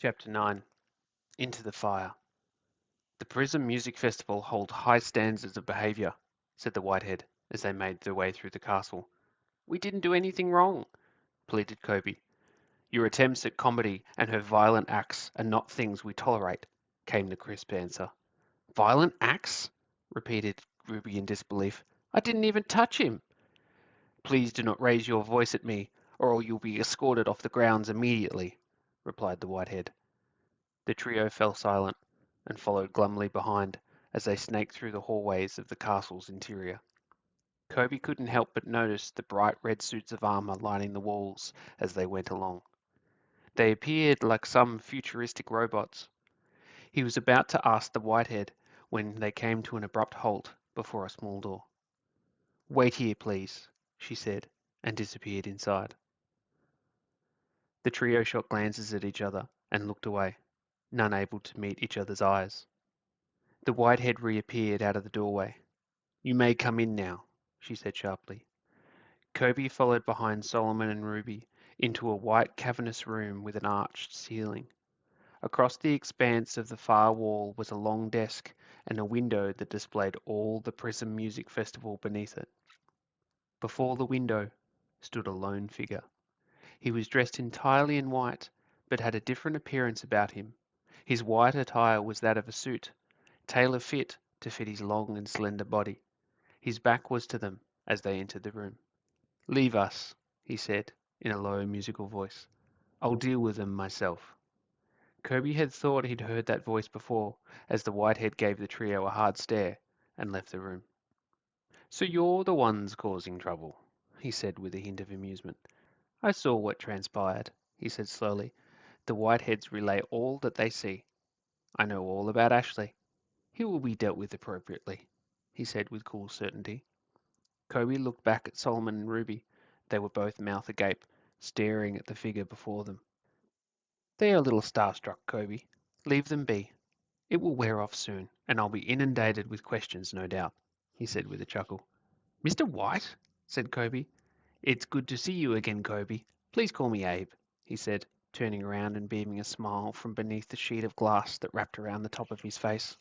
Chapter 9 Into the Fire. The Prism Music Festival holds high standards of behaviour, said the Whitehead as they made their way through the castle. We didn't do anything wrong, pleaded Kobe. Your attempts at comedy and her violent acts are not things we tolerate, came the crisp answer. Violent acts? Repeated Ruby in disbelief. I didn't even touch him. Please do not raise your voice at me, or you'll be escorted off the grounds immediately, replied the Whitehead. The trio fell silent and followed glumly behind as they snaked through the hallways of the castle's interior. Kobe couldn't help but notice the bright red suits of armor lining the walls as they went along. They appeared like some futuristic robots. He was about to ask the Whitehead when they came to an abrupt halt before a small door. Wait here, please, she said, and disappeared inside. The trio shot glances at each other and looked away, none able to meet each other's eyes. The Whitehead reappeared out of the doorway. You may come in now, she said sharply. Kobe followed behind Solomon and Ruby into a white cavernous room with an arched ceiling. Across the expanse of the far wall was a long desk and a window that displayed all the Prism Music Festival beneath it. Before the window stood a lone figure. He was dressed entirely in white, but had a different appearance about him. His white attire was that of a suit, tailor-fit to fit his long and slender body. His back was to them as they entered the room. Leave us, he said in a low musical voice. I'll deal with them myself. Kirby had thought he'd heard that voice before as the Whitehead gave the trio a hard stare and left the room. So you're the ones causing trouble, he said with a hint of amusement. I saw what transpired, he said slowly. The Whiteheads relay all that they see. I know all about Ashley. He will be dealt with appropriately, he said with cool certainty. Kobe looked back at Solomon and Ruby. They were both mouth agape, staring at the figure before them. They are a little starstruck, Kobe. Leave them be. It will wear off soon, and I'll be inundated with questions, no doubt, he said with a chuckle. Mr. White? Said Kobe. It's good to see you again, Kobe. Please call me Abe, he said, turning around and beaming a smile from beneath the sheet of glass that wrapped around the top of his face.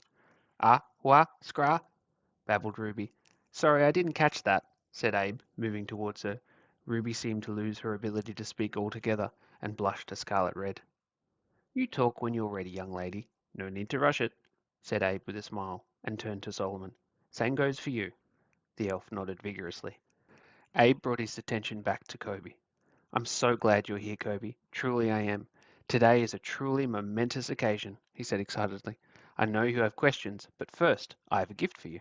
Ah, wha, scra? Babbled Ruby. Sorry, I didn't catch that, said Abe, moving towards her. Ruby seemed to lose her ability to speak altogether and blushed a scarlet red. You talk when you're ready, young lady. No need to rush it, said Abe with a smile, and turned to Solomon. Same goes for you. The elf nodded vigorously. Abe brought his attention back to Kobe. I'm so glad you're here, Kobe. Truly I am. Today is a truly momentous occasion, he said excitedly. I know you have questions, but first, I have a gift for you.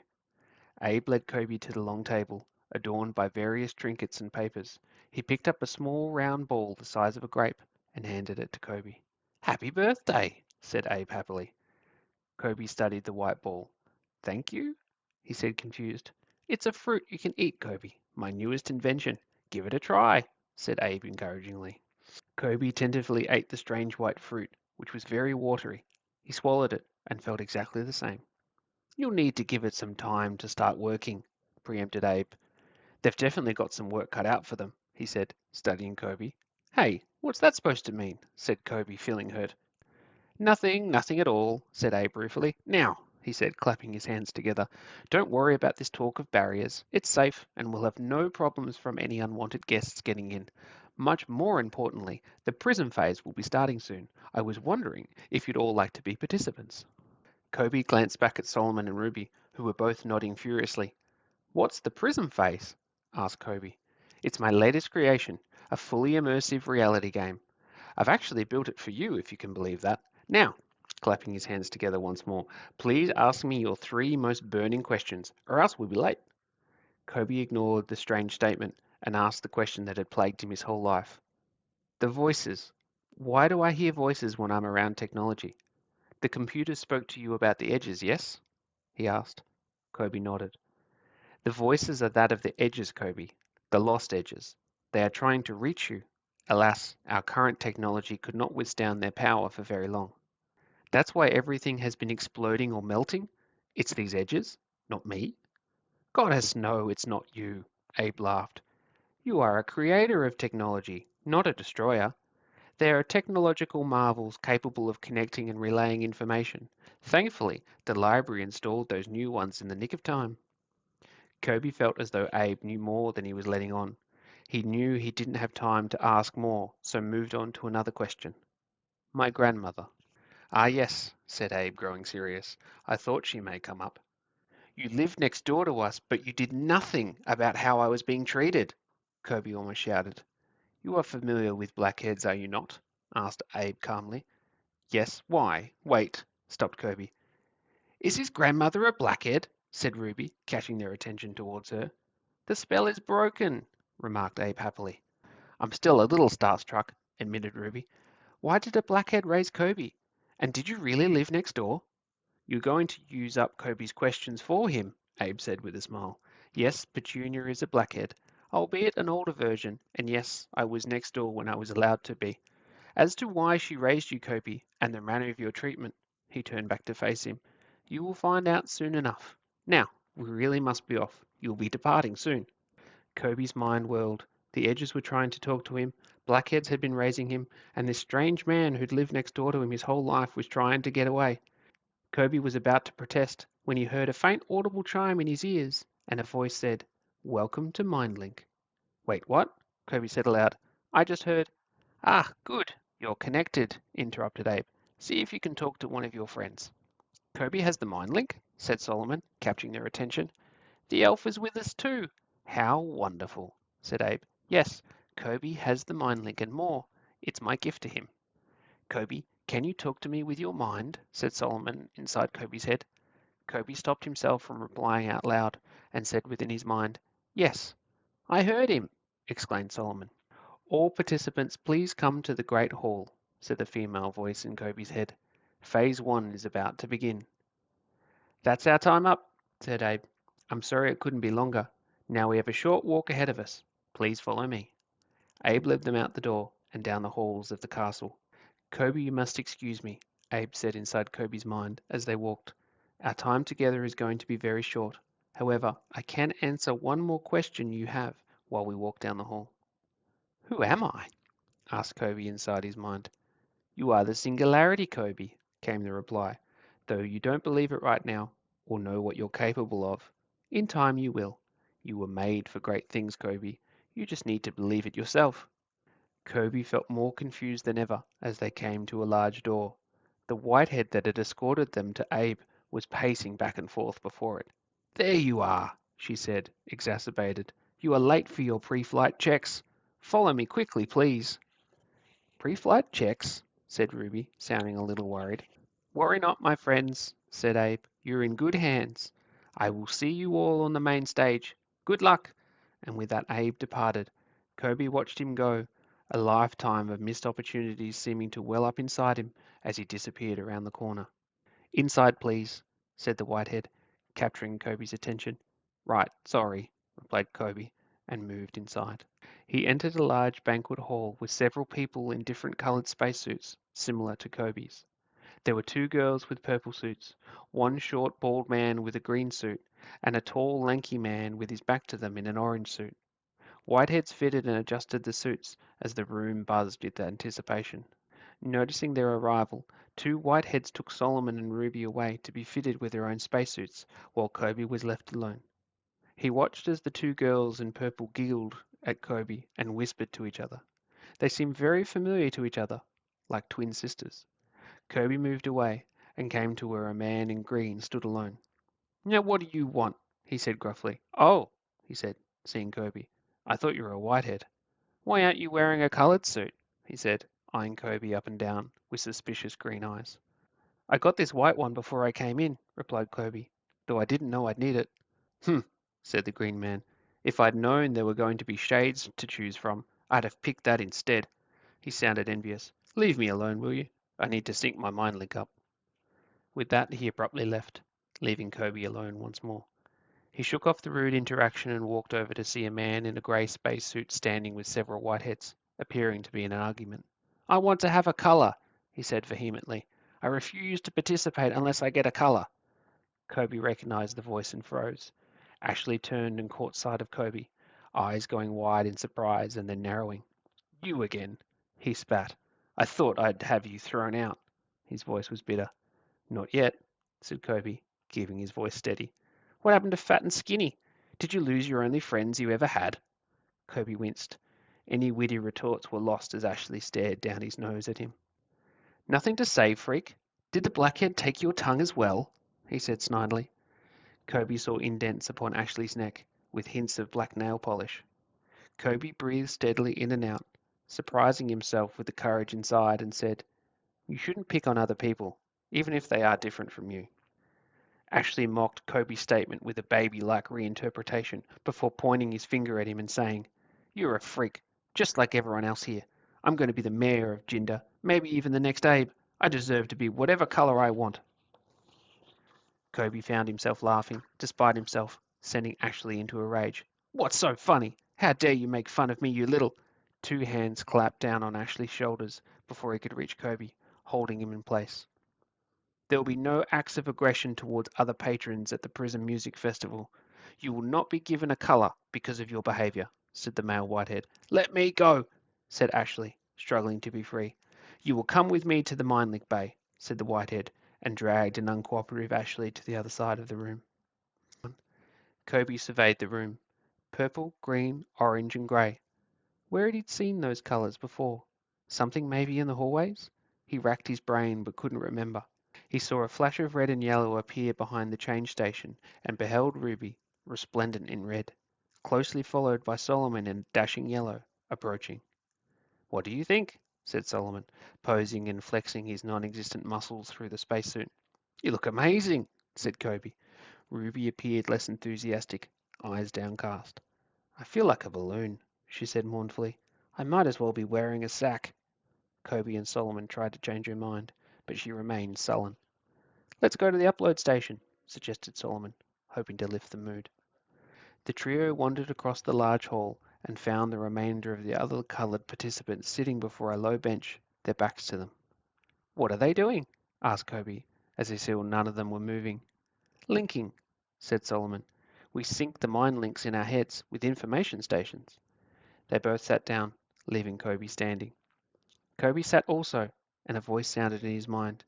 Abe led Kobe to the long table, adorned by various trinkets and papers. He picked up a small round ball the size of a grape and handed it to Kobe. Happy birthday, said Abe happily. Kobe studied the white ball. Thank you, he said confused. It's a fruit you can eat, Kobe. My newest invention. Give it a try, said Abe encouragingly. Kobe tentatively ate the strange white fruit, which was very watery. He swallowed it and felt exactly the same. You'll need to give it some time to start working, preempted Abe. They've definitely got some work cut out for them, he said, studying Kobe. Hey, what's that supposed to mean? Said Kobe, feeling hurt. Nothing at all, said Abe ruefully. Now, he said, clapping his hands together, don't worry about this talk of barriers. It's safe, and we'll have no problems from any unwanted guests getting in. Much more importantly, the prism phase will be starting soon. I was wondering if you'd all like to be participants. Kobe glanced back at Solomon and Ruby, who were both nodding furiously. What's the prism phase? Asked Kobe. It's my latest creation, a fully immersive reality game. I've actually built it for you, if you can believe that. Now, clapping his hands together once more, please ask me your 3 most burning questions, or else we'll be late. Kobe ignored the strange statement and asked the question that had plagued him his whole life. The voices. Why do I hear voices when I'm around technology? The computer spoke to you about the edges, yes? He asked. Kobe nodded. The voices are that of the edges, Kobe, the lost edges. They are trying to reach you. Alas, our current technology could not withstand their power for very long. That's why everything has been exploding or melting. It's these edges, not me. Goddess, no, it's not you, Abe laughed. You are a creator of technology, not a destroyer. They are technological marvels capable of connecting and relaying information. Thankfully, the library installed those new ones in the nick of time. Kobe felt as though Abe knew more than he was letting on. He knew he didn't have time to ask more, so moved on to another question. My grandmother. Ah, yes, said Abe, growing serious. I thought she may come up. You lived next door to us, but you did nothing about how I was being treated, Kobe almost shouted. You are familiar with blackheads, are you not? Asked Abe calmly. Yes, why? Wait, stopped Kobe. Is his grandmother a blackhead? Said Ruby, catching their attention towards her. The spell is broken, remarked Abe happily. I'm still a little starstruck, admitted Ruby. Why did a blackhead raise Kobe? And did you really live next door? You're going to use up Kobe's questions for him, Abe said with a smile. Yes, Petunia is a blackhead, albeit an older version, and yes, I was next door when I was allowed to be. As to why she raised you, Kobe, and the manner of your treatment, he turned back to face him, you will find out soon enough. Now, we really must be off. You'll be departing soon. Kobe's mind whirled. The Edges were trying to talk to him, Blackheads had been raising him, and this strange man who'd lived next door to him his whole life was trying to get away. Kobe was about to protest when he heard a faint audible chime in his ears, and a voice said, Welcome to MindLink. Wait, what? Kobe said aloud. I just heard. Ah, good. You're connected, interrupted Abe. See if you can talk to one of your friends. Kobe has the MindLink, said Solomon, capturing their attention. The elf is with us too. How wonderful, said Abe. Yes, Kobe has the MindLink and more. It's my gift to him. Kobe, can you talk to me with your mind? Said Solomon inside Kobe's head. Kobe stopped himself from replying out loud and said within his mind, Yes, I heard him, exclaimed Solomon. All participants please come to the Great Hall, said the female voice in Kobe's head. Phase 1 is about to begin. That's our time up, said Abe. I'm sorry it couldn't be longer. Now we have a short walk ahead of us. Please follow me. Abe led them out the door and down the halls of the castle. Kobe, you must excuse me, Abe said inside Kobe's mind as they walked. Our time together is going to be very short. However, I can answer one more question you have while we walk down the hall. Who am I? Asked Kobe inside his mind. You are the Singularity, Kobe, came the reply, though you don't believe it right now or know what you're capable of. In time you will. You were made for great things, Kobe. You just need to believe it yourself. Kobe felt more confused than ever as they came to a large door. The whitehead that had escorted them to Abe was pacing back and forth before it. There you are, she said, exacerbated. You are late for your pre-flight checks. Follow me quickly, please. Pre-flight checks, said Ruby, sounding a little worried. Worry not, my friends, said Abe. You're in good hands. I will see you all on the main stage. Good luck. And with that Abe departed. Kobe watched him go, a lifetime of missed opportunities seeming to well up inside him as he disappeared around the corner. Inside, please, said the whitehead, capturing Kobe's attention. Right, sorry, replied Kobe, and moved inside. He entered a large banquet hall with several people in different colored spacesuits, similar to Kobe's. There were two girls with purple suits, one short, bald man with a green suit, and a tall, lanky man with his back to them in an orange suit. Whiteheads fitted and adjusted the suits as the room buzzed with anticipation. Noticing their arrival, two Whiteheads took Solomon and Ruby away to be fitted with their own spacesuits, while Kobe was left alone. He watched as the two girls in purple giggled at Kobe and whispered to each other. They seemed very familiar to each other, like twin sisters. Kobe moved away and came to where a man in green stood alone. Now what do you want? He said gruffly. Oh, he said, seeing Kobe. I thought you were a Whitehead. Why aren't you wearing a colored suit? He said, eyeing Kobe up and down with suspicious green eyes. I got this white one before I came in, replied Kobe, though I didn't know I'd need it. Hm, said the green man. If I'd known there were going to be shades to choose from, I'd have picked that instead. He sounded envious. Leave me alone, will you? I need to sync my mind link up. With that, he abruptly left, leaving Kobe alone once more. He shook off the rude interaction and walked over to see a man in a grey spacesuit standing with several whiteheads, appearing to be in an argument. I want to have a colour, he said vehemently. I refuse to participate unless I get a colour. Kobe recognized the voice and froze. Ashley turned and caught sight of Kobe, eyes going wide in surprise and then narrowing. You again, he spat. I thought I'd have you thrown out. His voice was bitter. Not yet, said Kobe, keeping his voice steady. What happened to Fat and Skinny? Did you lose your only friends you ever had? Kobe winced. Any witty retorts were lost as Ashley stared down his nose at him. Nothing to say, freak. Did the blackhead take your tongue as well? He said snidely. Kobe saw indents upon Ashley's neck, with hints of black nail polish. Kobe breathed steadily in and out, surprising himself with the courage inside, and said, You shouldn't pick on other people, even if they are different from you. Ashley mocked Kobe's statement with a baby-like reinterpretation before pointing his finger at him and saying, You're a freak, just like everyone else here. I'm going to be the mayor of Jinder, maybe even the next Abe. I deserve to be whatever color I want. Kobe found himself laughing, despite himself, sending Ashley into a rage. What's so funny? How dare you make fun of me, you little... Two hands clapped down on Ashley's shoulders before he could reach Kobe, holding him in place. There will be no acts of aggression towards other patrons at the Prism Music Festival. You will not be given a colour because of your behaviour, said the male Whitehead. Let me go, said Ashley, struggling to be free. You will come with me to the Mindlink Bay, said the Whitehead, and dragged an uncooperative Ashley to the other side of the room. Kobe surveyed the room. Purple, green, orange and grey. Where had he seen those colours before? Something maybe in the hallways? He racked his brain but couldn't remember. He saw a flash of red and yellow appear behind the change station and beheld Ruby, resplendent in red, closely followed by Solomon in dashing yellow, approaching. What do you think? Said Solomon, posing and flexing his non-existent muscles through the spacesuit. You look amazing, said Kobe. Ruby appeared less enthusiastic, eyes downcast. I feel like a balloon, she said mournfully. I might as well be wearing a sack. Kobe and Solomon tried to change her mind, but she remained sullen. Let's go to the upload station, suggested Solomon, hoping to lift the mood. The trio wandered across the large hall and found the remainder of the other coloured participants sitting before a low bench, their backs to them. What are they doing? Asked Kobe, as he saw none of them were moving. Linking, said Solomon. We sync the mind links in our heads with information stations. They both sat down, leaving Kobe standing. Kobe sat also, and a voice sounded in his mind.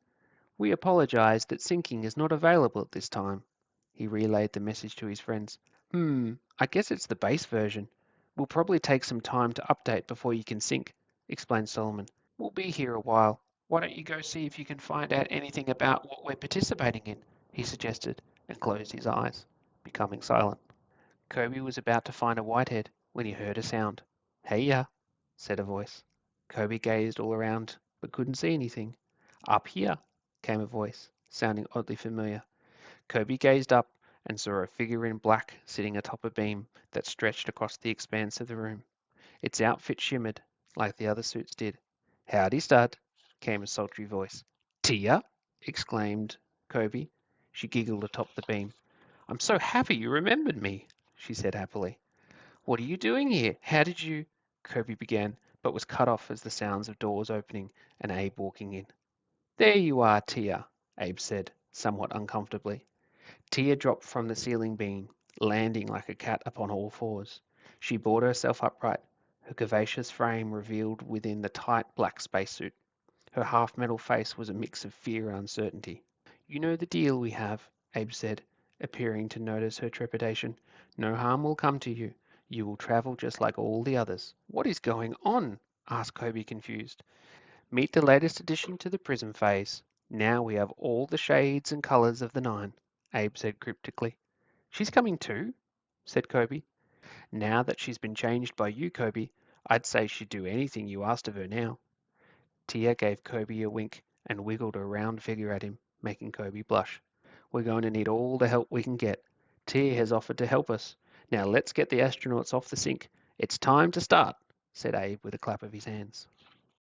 We apologize that syncing is not available at this time. He relayed the message to his friends. I guess it's the base version. Will probably take some time to update before you can sync, explained Solomon. We'll be here a while. Why don't you go see if you can find out anything about what we're participating in, he suggested, and closed his eyes, becoming silent. Kobe was about to find a Whitehead when he heard a sound. Hey-ya, said a voice. Kobe gazed all around, but couldn't see anything. Up here, came a voice, sounding oddly familiar. Kobe gazed up and saw a figure in black sitting atop a beam that stretched across the expanse of the room. Its outfit shimmered, like the other suits did. Howdy, stud, came a sultry voice. Tia? Exclaimed Kobe. She giggled atop the beam. I'm so happy you remembered me, she said happily. What are you doing here? How did you... Kobe began, but was cut off as the sounds of doors opening and Abe walking in. There you are, Tia, Abe said, somewhat uncomfortably. Tia dropped from the ceiling beam, landing like a cat upon all fours. She brought herself upright, her curvaceous frame revealed within the tight black spacesuit. Her half-metal face was a mix of fear and uncertainty. You know the deal we have, Abe said, appearing to notice her trepidation. No harm will come to you. You will travel just like all the others. What is going on? Asked Kobe, confused. Meet the latest addition to the Prism phase. Now we have all the shades and colors of the nine, Abe said cryptically. She's coming too, said Kobe. Now that she's been changed by you, Kobe, I'd say she'd do anything you asked of her now. Tia gave Kobe a wink and wiggled her round figure at him, making Kobe blush. We're going to need all the help we can get. Tia has offered to help us. Now let's get the astronauts off the sync. It's time to start, said Abe with a clap of his hands.